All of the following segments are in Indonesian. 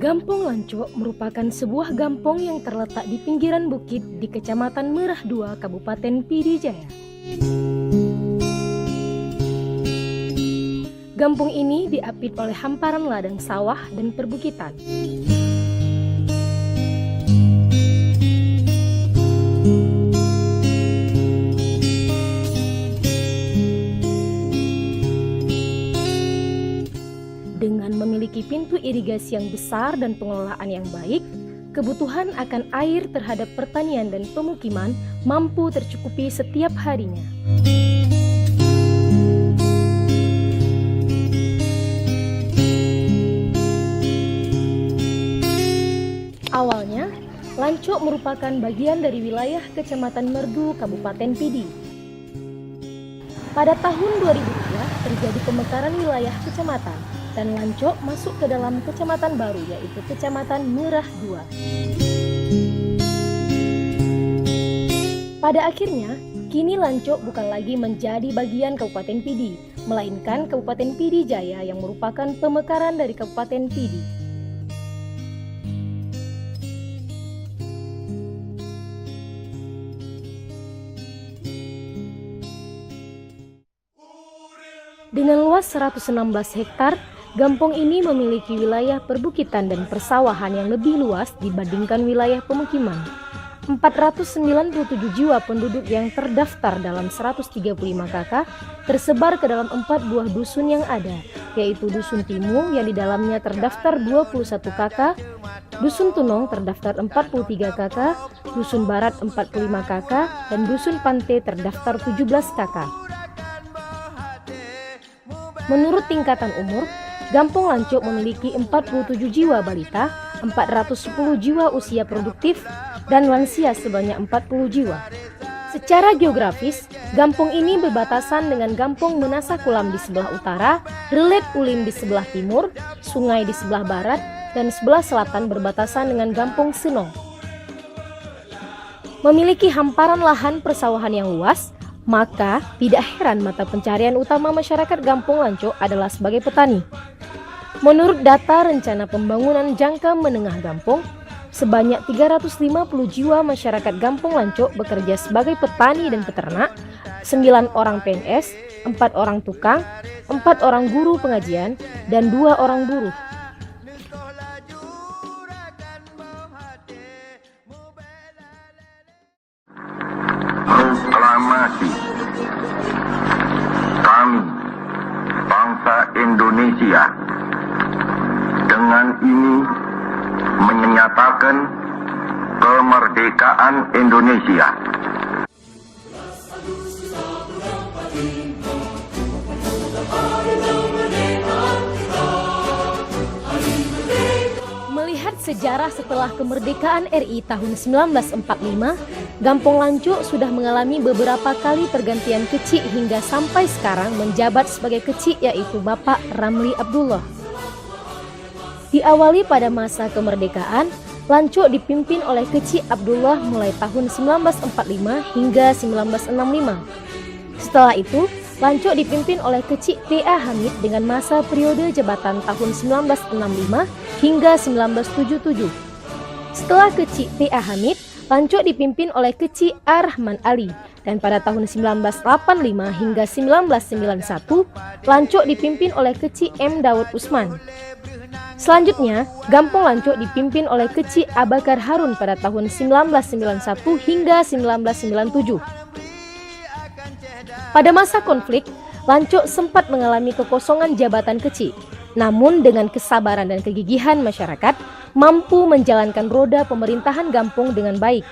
Gampong Lanco merupakan sebuah gampong yang terletak di pinggiran bukit di Kecamatan Merah 2, Kabupaten Pidi Jaya. Gampong ini diapit oleh hamparan ladang sawah dan perbukitan. Dengan memiliki pintu irigasi yang besar dan pengelolaan yang baik, kebutuhan akan air terhadap pertanian dan pemukiman mampu tercukupi setiap harinya. Awalnya, Lanco merupakan bagian dari wilayah Kecamatan Merdu, Kabupaten Pidi. Pada tahun 2003 terjadi pemekaran wilayah kecamatan dan Lanco masuk ke dalam kecamatan baru, yaitu Kecamatan Merah 2. Pada akhirnya, kini Lanco bukan lagi menjadi bagian Kabupaten Pidi, melainkan Kabupaten Pidi Jaya yang merupakan pemekaran dari Kabupaten Pidi. Dengan luas 116 hektar, Gampong ini memiliki wilayah perbukitan dan persawahan yang lebih luas dibandingkan wilayah pemukiman. 497 jiwa penduduk yang terdaftar dalam 135 KK tersebar ke dalam 4 buah dusun yang ada, yaitu Dusun Timu yang di dalamnya terdaftar 21 KK, Dusun Tunong terdaftar 43 KK, Dusun Barat 45 KK, dan Dusun Pante terdaftar 17 KK. Menurut tingkatan umur, Gampong Lanco memiliki 47 jiwa balita, 410 jiwa usia produktif, dan lansia sebanyak 40 jiwa. Secara geografis, Gampong ini berbatasan dengan Gampong Menasakulam di sebelah utara, Relet Ulim di sebelah timur, Sungai di sebelah barat, dan sebelah selatan berbatasan dengan Gampong Senong. Memiliki hamparan lahan persawahan yang luas, maka tidak heran mata pencarian utama masyarakat Gampong Lanco adalah sebagai petani. Menurut data rencana pembangunan jangka menengah Gampong, sebanyak 350 jiwa masyarakat Gampong Lanco bekerja sebagai petani dan peternak, 9 orang PNS, 4 orang tukang, 4 orang guru pengajian, dan 2 orang buruh. Proklamasi kami, bangsa Indonesia, dengan ini menyatakan kemerdekaan Indonesia. Melihat sejarah setelah kemerdekaan RI tahun 1945, Gampong Lanco sudah mengalami beberapa kali pergantian kecik hingga sampai sekarang menjabat sebagai kecik, yaitu Bapak Ramli Abdullah. Diawali pada masa kemerdekaan, Lanco dipimpin oleh Kecik Abdullah mulai tahun 1945 hingga 1965. Setelah itu, Lanco dipimpin oleh Kecik P.A. Hamid dengan masa periode jabatan tahun 1965 hingga 1977. Setelah Kecik P.A. Hamid, Lanco dipimpin oleh Kecik A. Rahman Ali, dan pada tahun 1985 hingga 1991, Lanco dipimpin oleh Kecik M. Daud Usman. Selanjutnya, Gampong Lanco dipimpin oleh Kecik Abakar Harun pada tahun 1991 hingga 1997. Pada masa konflik, Lanco sempat mengalami kekosongan jabatan kecik. Namun dengan kesabaran dan kegigihan masyarakat, mampu menjalankan roda pemerintahan Gampong dengan baik.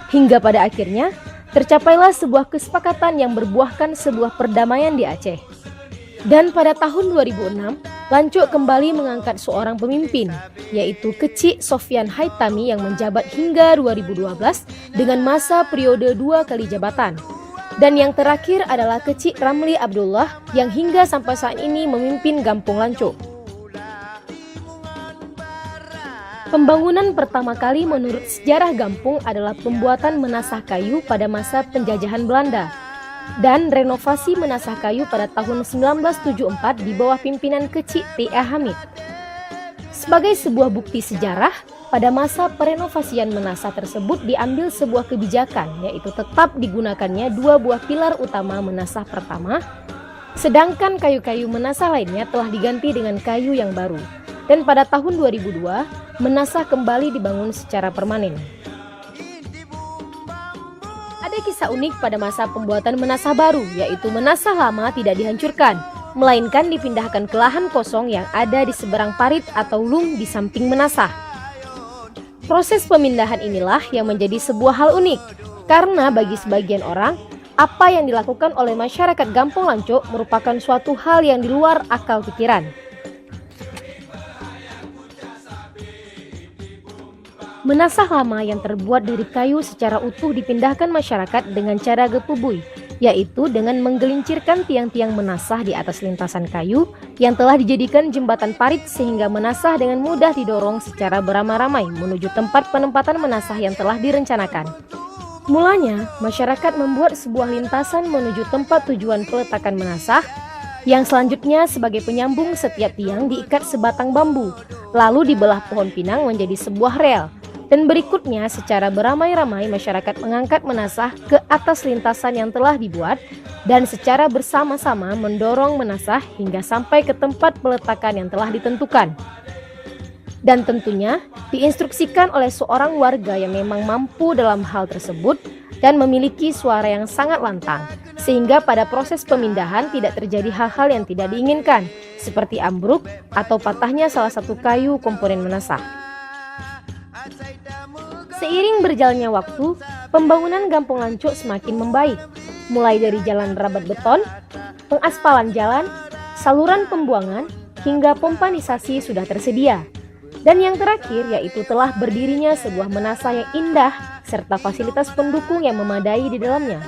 Hingga pada akhirnya, tercapailah sebuah kesepakatan yang berbuahkan sebuah perdamaian di Aceh. Dan pada tahun 2006, Lanco kembali mengangkat seorang pemimpin, yaitu Kecik Sofyan Haitami yang menjabat hingga 2012 dengan masa periode 2 kali jabatan. Dan yang terakhir adalah Kecik Ramli Abdullah yang hingga sampai saat ini memimpin Gampong Lanco. Pembangunan pertama kali menurut sejarah Gampong adalah pembuatan menasah kayu pada masa penjajahan Belanda dan renovasi menasah kayu pada tahun 1974 di bawah pimpinan Kecik P.A. Hamid. Sebagai sebuah bukti sejarah, pada masa perenovasian Menasah tersebut diambil sebuah kebijakan, yaitu tetap digunakannya 2 buah pilar utama Menasah pertama, sedangkan kayu-kayu Menasah lainnya telah diganti dengan kayu yang baru. Dan pada tahun 2002, Menasah kembali dibangun secara permanen. Ada kisah unik pada masa pembuatan Menasah baru, yaitu Menasah lama tidak dihancurkan, melainkan dipindahkan ke lahan kosong yang ada di seberang parit atau lung di samping Menasah. Proses pemindahan inilah yang menjadi sebuah hal unik, karena bagi sebagian orang, apa yang dilakukan oleh masyarakat Gampong Lanco merupakan suatu hal yang di luar akal pikiran. Menasah lama yang terbuat dari kayu secara utuh dipindahkan masyarakat dengan cara gepubui, yaitu dengan menggelincirkan tiang-tiang Menasah di atas lintasan kayu yang telah dijadikan jembatan parit sehingga Menasah dengan mudah didorong secara beramai-ramai menuju tempat penempatan Menasah yang telah direncanakan. Mulanya, masyarakat membuat sebuah lintasan menuju tempat tujuan peletakan Menasah, yang selanjutnya sebagai penyambung setiap tiang diikat sebatang bambu, lalu dibelah pohon pinang menjadi sebuah rel. Dan berikutnya secara beramai-ramai masyarakat mengangkat Menasah ke atas lintasan yang telah dibuat dan secara bersama-sama mendorong Menasah hingga sampai ke tempat peletakan yang telah ditentukan. Dan tentunya diinstruksikan oleh seorang warga yang memang mampu dalam hal tersebut dan memiliki suara yang sangat lantang, sehingga pada proses pemindahan tidak terjadi hal-hal yang tidak diinginkan, seperti ambruk atau patahnya salah satu kayu komponen Menasah. Seiring berjalannya waktu, pembangunan Gampong Lanco semakin membaik, mulai dari jalan rabat beton, pengaspalan jalan, saluran pembuangan, hingga pompanisasi sudah tersedia. Dan yang terakhir yaitu telah berdirinya sebuah Menasah yang indah serta fasilitas pendukung yang memadai di dalamnya.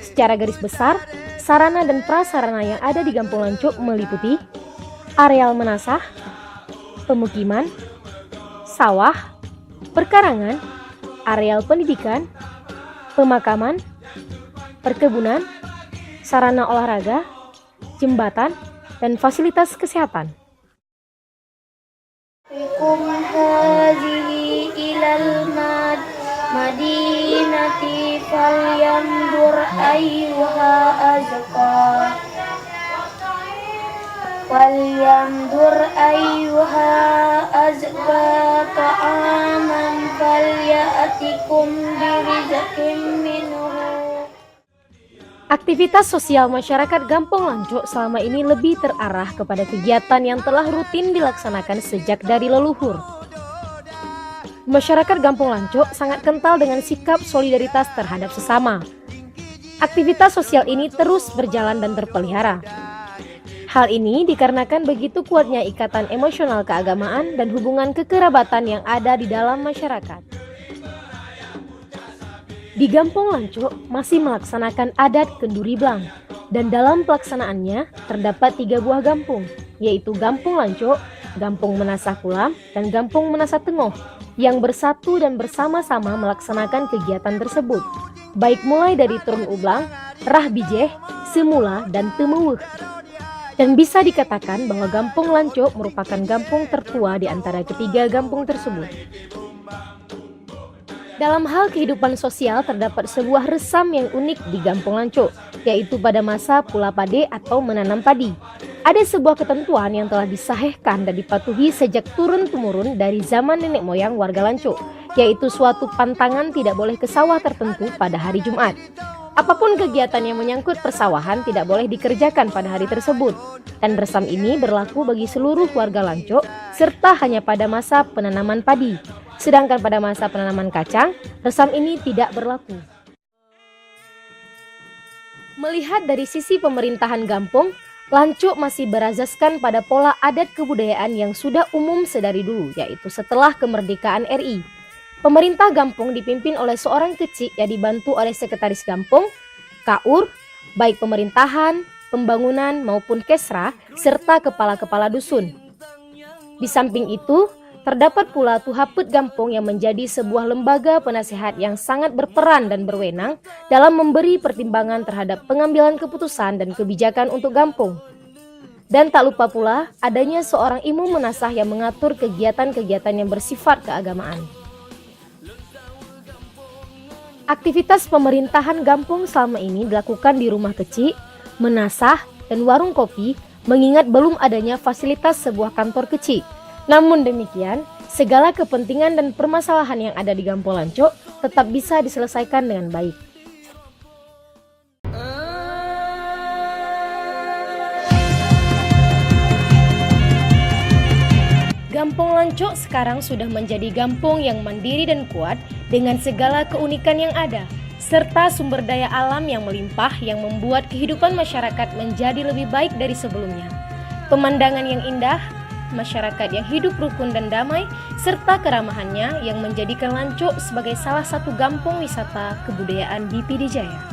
Secara garis besar, sarana dan prasarana yang ada di Gampong Lanco meliputi areal Menasah, pemukiman, sawah, perkarangan, areal pendidikan, pemakaman, perkebunan, sarana olahraga, jembatan, dan fasilitas kesehatan. Bikum hadhihi ilal madinati falyandur ayyuha azqa ta'aman falyatikum birizqin minhu. Aktivitas sosial masyarakat Gampong Lanco selama ini lebih terarah kepada kegiatan yang telah rutin dilaksanakan sejak dari leluhur. Masyarakat Gampong Lanco sangat kental dengan sikap solidaritas terhadap sesama. Aktivitas sosial ini terus berjalan dan terpelihara. Hal ini dikarenakan begitu kuatnya ikatan emosional keagamaan dan hubungan kekerabatan yang ada di dalam masyarakat. Di Gampong Lanco masih melaksanakan adat Kenduri Blang, dan dalam pelaksanaannya terdapat 3 buah gampung, yaitu Gampong Lanco, Gampong Menasah Kulam, dan Gampong Menasah Tengoh, yang bersatu dan bersama-sama melaksanakan kegiatan tersebut, baik mulai dari Turun Ublang, Rah Bijeh, Semula, dan Temeuweuh. Dan bisa dikatakan bahwa Gampong Lanco merupakan gampung tertua di antara ketiga gampung tersebut. Dalam hal kehidupan sosial terdapat sebuah resam yang unik di Gampong Lanco, yaitu pada masa pula pade atau menanam padi. Ada sebuah ketentuan yang telah disahihkan dan dipatuhi sejak turun-temurun dari zaman nenek moyang warga Lanco, yaitu suatu pantangan tidak boleh ke sawah tertentu pada hari Jumat. Apapun kegiatan yang menyangkut persawahan tidak boleh dikerjakan pada hari tersebut. Dan resam ini berlaku bagi seluruh warga Lanco, serta hanya pada masa penanaman padi. Sedangkan pada masa penanaman kacang, resam ini tidak berlaku. Melihat dari sisi pemerintahan Gampong, Lanco masih berazaskan pada pola adat kebudayaan yang sudah umum sedari dulu, yaitu setelah kemerdekaan RI. Pemerintah Gampong dipimpin oleh seorang kecik yang dibantu oleh sekretaris Gampong, KAUR, baik pemerintahan, pembangunan maupun Kesra, serta kepala-kepala dusun. Di samping itu, terdapat pula Tuhaput Gampong yang menjadi sebuah lembaga penasehat yang sangat berperan dan berwenang dalam memberi pertimbangan terhadap pengambilan keputusan dan kebijakan untuk Gampong. Dan tak lupa pula adanya seorang imam menasah yang mengatur kegiatan-kegiatan yang bersifat keagamaan. Aktivitas pemerintahan Gampong selama ini dilakukan di rumah kecil, menasah, dan warung kopi, mengingat belum adanya fasilitas sebuah kantor kecil. Namun demikian, segala kepentingan dan permasalahan yang ada di Gampong Lanco tetap bisa diselesaikan dengan baik. Gampong Lanco sekarang sudah menjadi gampong yang mandiri dan kuat dengan segala keunikan yang ada, serta sumber daya alam yang melimpah yang membuat kehidupan masyarakat menjadi lebih baik dari sebelumnya. Pemandangan yang indah, masyarakat yang hidup rukun dan damai, serta keramahannya yang menjadikan Lanco sebagai salah satu gampong wisata kebudayaan di Pidijaya.